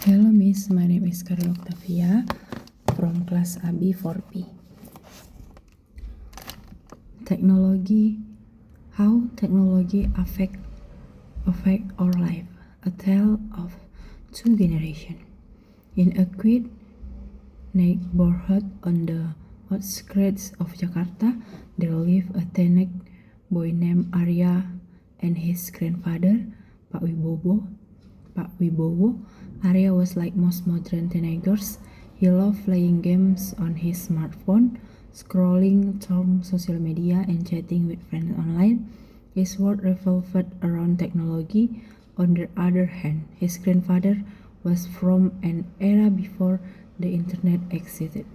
Hello Miss, my name is Carol Octavia from class AB 4B. Technology, how technology affect our life, a tale of two generations. In a quiet neighborhood on the outskirts of Jakarta, there lived a teenage boy named Arya and his grandfather, Pak Wibowo. Arya was like most modern teenagers. He loved playing games on his smartphone, scrolling through social media, and chatting with friends online. His world revolved around technology. On the other hand, his grandfather was from an era before the internet existed.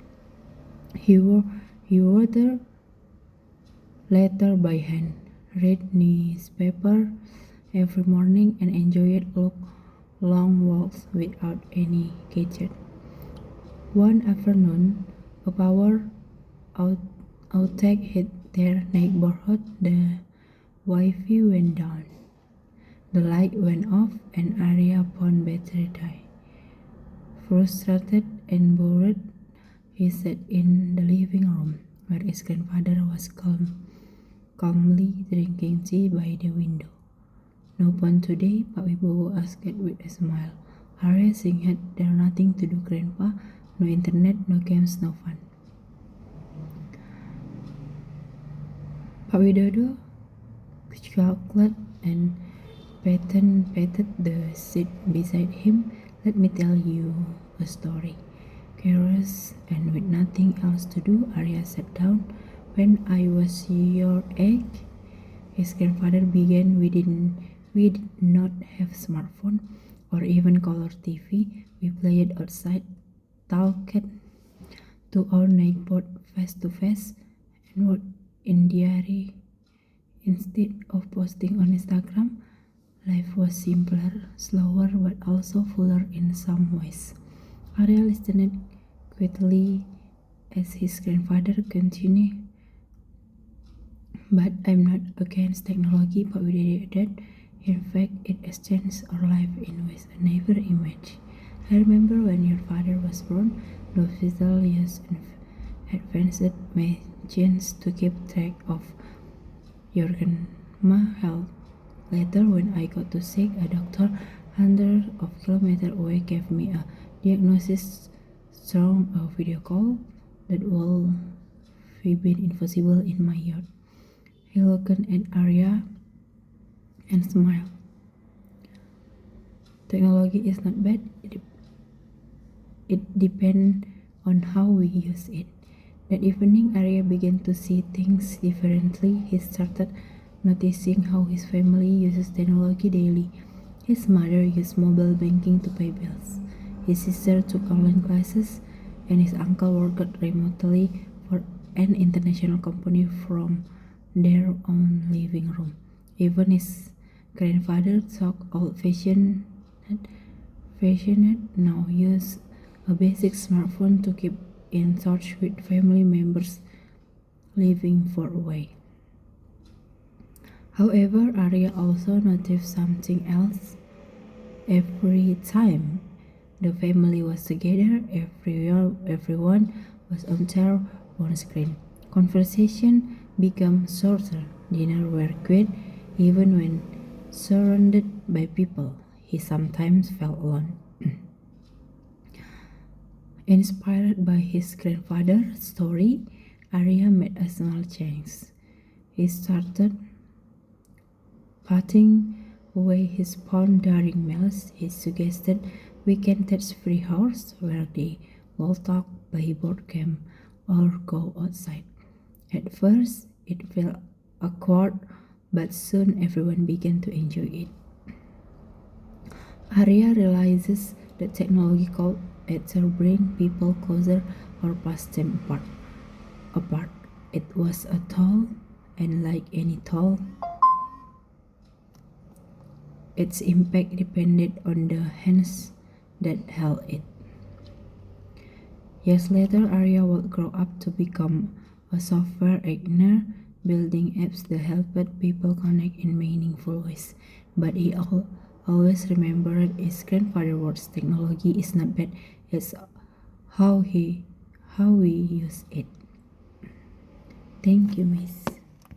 He wrote letter by hand, read newspaper every morning, and enjoyed long walks without any gadget. One afternoon, a power outage hit their neighborhood. The Wi-Fi went down, the light went off, and Arya's phone battery died. Frustrated and bored, he sat in the living room where his grandfather was calmly drinking tea by the window. "No phone today?" Pak Wibowo asked with a smile. Arya had there nothing to do, Grandpa. No internet, no games, no fun. Pak Widodo chuckled and patted the seat beside him. "Let me tell you a story." Curious and with nothing else to do, Arya sat down. "When I was your age," his grandfather began, we did not have smartphone or even color TV. We played outside, talked to our neighbor face to face, and wrote in diary instead of posting on Instagram. Life was simpler, slower, but also fuller in some ways. Arya listened quietly as his grandfather continued. "But I'm not against technology," Pak Widodo added. "In fact, it has changed our life in ways I never imagined. I remember when your father was born, the hospital used advanced machines to keep track of your grandma's health. Later, when I got too sick, a doctor hundreds of kilometers away gave me a diagnosis through a video call that would have been impossible in my youth." He looked at Arya and smiled. Technology is not bad, it depends on how we use it. That evening, Arya began to see things differently. He started noticing how his family uses technology daily. His mother used mobile banking to pay bills. His sister took online classes, and his uncle worked remotely for an international company from their own living room. Even his grandfather, though old-fashioned, now use a basic smartphone to keep in touch with family members living far away. However, Arya also noticed something else. Every time the family was together, everyone was on their own screen. Conversation became shorter. Dinner were quiet, even when surrounded by people. He sometimes felt alone. Inspired by his grandfather's story, Arya made a small change. He started putting away his phone during meals. He suggested weekend touch-free hours where they will talk, play board game, or go outside. At first, it felt awkward, but soon everyone began to enjoy it. Arya realizes that technology could either bring people closer or push them apart. It was a tool, and like any tool, its impact depended on the hands that held it. Years later, Arya would grow up to become a software engineer, building apps that helped people connect in meaningful ways. But he always remembered his grandfather's words, technology is not bad, it's how we use it. Thank you, Miss.